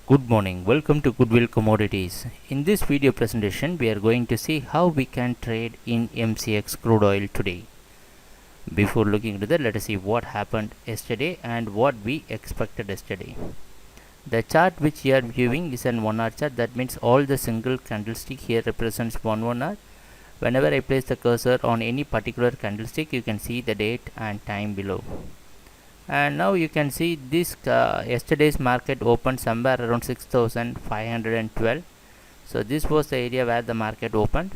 Good morning, welcome to Goodwill Commodities. In this video presentation, we are going to see how we can trade in Mcx crude oil today. Before looking into that, let us see what happened yesterday and what we expected yesterday. The chart which you are viewing is an 1 hour chart. That means all the single candlestick here represents 1 hour. Whenever I place the cursor on any particular candlestick, you can see the date and time below. And now you can see this yesterday's market opened somewhere around 6512. So this was the area where the market opened.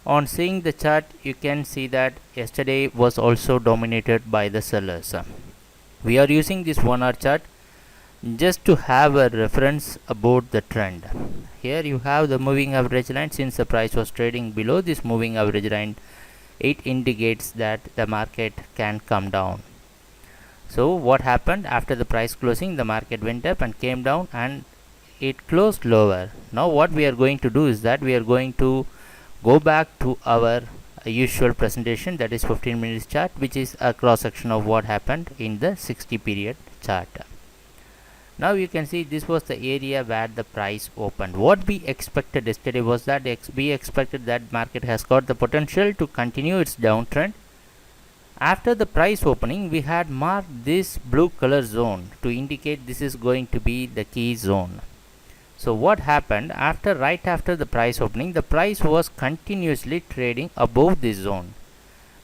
On seeing the chart, you can see that yesterday was also dominated by the sellers. We are using this 1 hour chart just to have a reference about the trend. Here you have the moving average line. Since the price was trading below this moving average line, it indicates that the market can come down. So what happened after the price closing? The market went up and came down and it closed lower. Now what we are going to do is that we are going to go back to our usual presentation, that is 15 minutes chart, which is a cross section of what happened in the 60 period chart. Now you can see this was the area where the price opened. What we expected yesterday was that we expected that market has got the potential to continue its downtrend. After the price opening, we had marked this blue color zone to indicate this is going to be the key zone. So what happened right after the price opening, the price was continuously trading above this zone.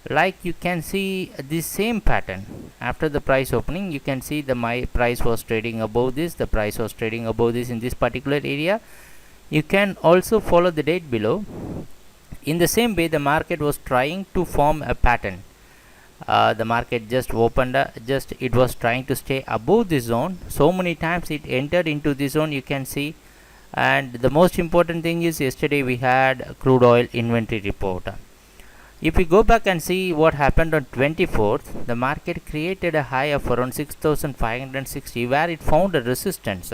Like you can see the same pattern. After the price opening, you can see my price was trading above this, the price was trading above this in this particular area. You can also follow the date below. In the same way, the market was trying to form a pattern. The market just opened it was trying to stay above this zone. So many times it entered into this zone, you can see. And the most important thing is yesterday we had crude oil inventory report. If we go back and see what happened on 24th, the market created a high of around 6560 where it found a resistance.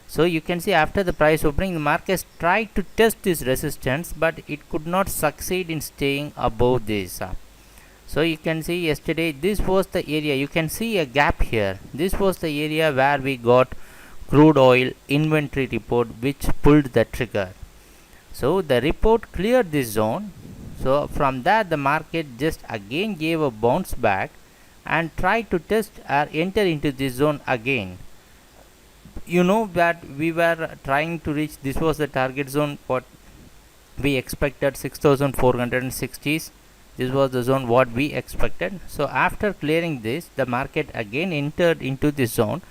So you can see after the price opening, the market tried to test this resistance, but it could not succeed in staying above this. So you can see yesterday this was the area, you can see a gap here. This was the area where we got crude oil inventory report which pulled the trigger. So the report cleared this zone. So from that the market just again gave a bounce back and tried to test or enter into this zone again. You know that we were trying to reach, this was the target zone what we expected, 6460s. This was the zone what we expected. So after clearing this, the market again entered into this zone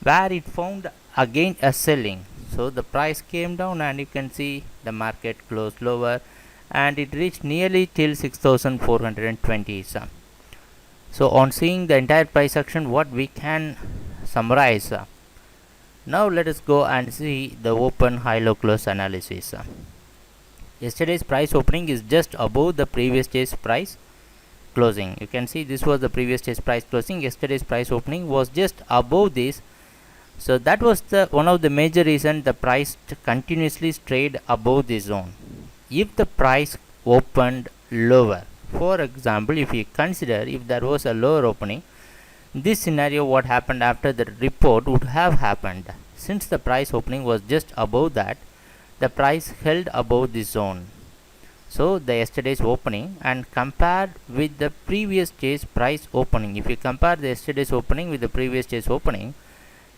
where it found again a selling. So the price came down and you can see the market closed lower and it reached nearly till 6420. So on seeing the entire price action, what we can summarize. Now let us go and see the open high low close analysis. Yesterday's price opening is just above the previous day's price closing. You can see this was the previous day's price closing. Yesterday's price opening was just above this. So that was the one of the major reason the price continuously stayed above this zone. If the price opened lower, for example, if you consider if there was a lower opening, this scenario what happened after the report would have happened. Since the price opening was just above that, the price held above this zone. So the yesterday's opening and compared with the previous day's price opening, if you compare the yesterday's opening with the previous day's opening,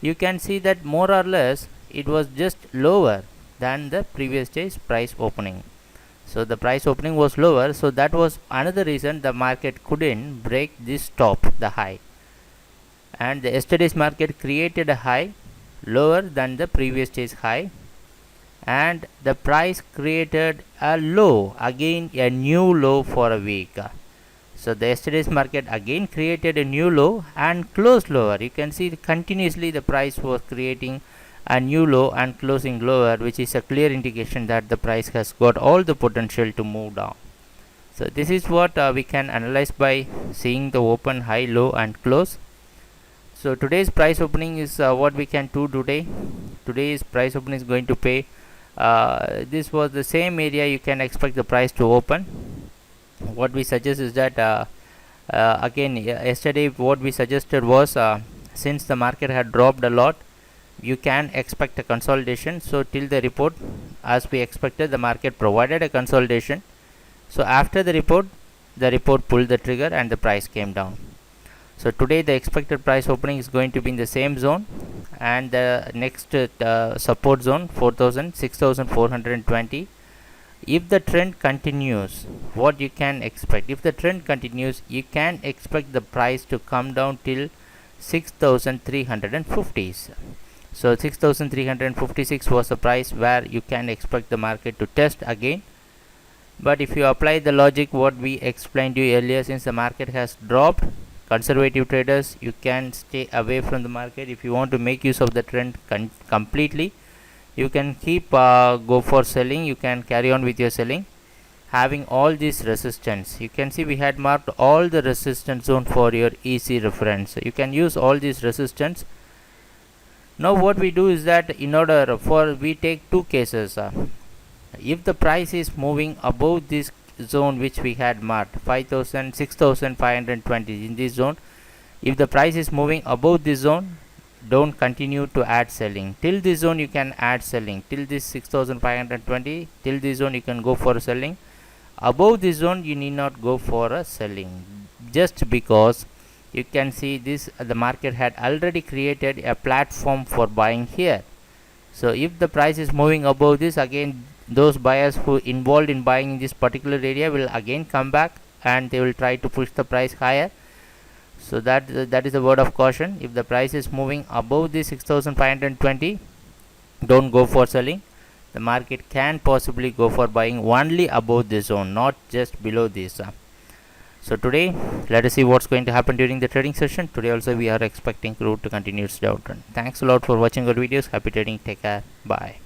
you can see that more or less it was just lower than the previous day's price opening. So the price opening was lower, so that was another reason the market couldn't break this top, the high. And the yesterday's market created a high lower than the previous day's high, and the price created a low, again a new low for a week. So the yesterday's market again created a new low and closed lower. You can see continuously the price was creating a new low and closing lower, which is a clear indication that the price has got all the potential to move down. So this is what we can analyze by seeing the open, high, low and close. So today's price opening is what we can do today. Today's price opening is going to pay. This was the same area you can expect the price to open. What we suggest is that again yesterday what we suggested was since the market had dropped a lot, you can expect a consolidation. So till the report, as we expected, the market provided a consolidation. So after the report pulled the trigger and the price came down. So today the expected price opening is going to be in the same zone, and the next support zone 4000 6420. If the trend continues, what you can expect, if the trend continues, you can expect the price to come down till 6350s. So 6356 was the price where you can expect the market to test again. But if you apply the logic what we explained to you earlier, since the market has dropped, conservative traders, you can stay away from the market. If you want to make use of the trend completely, you can keep go for selling. You can carry on with your selling, having all these resistance. You can see we had marked all the resistance zone for your easy reference. So you can use all these resistance. Now what we do is that, in order for, we take two cases. If the price is moving above this zone which we had marked 5000 6520, in this zone, if the price is moving above this zone, don't continue to add selling. Till this zone you can add selling, till this 6520, till this zone you can go for selling. Above this zone you need not go for a selling, just because you can see this, the market had already created a platform for buying here. So if the price is moving above this, again those buyers who involved in buying in this particular area will again come back and they will try to push the price higher. So that is the word of caution. If the price is moving above the 6520, don't go for selling. The market can possibly go for buying only above this zone, not just below this. So today, let us see what's going to happen during the trading session. Today also we are expecting crude to continue its downtrend. Thanks a lot for watching our videos. Happy trading. Take care. Bye.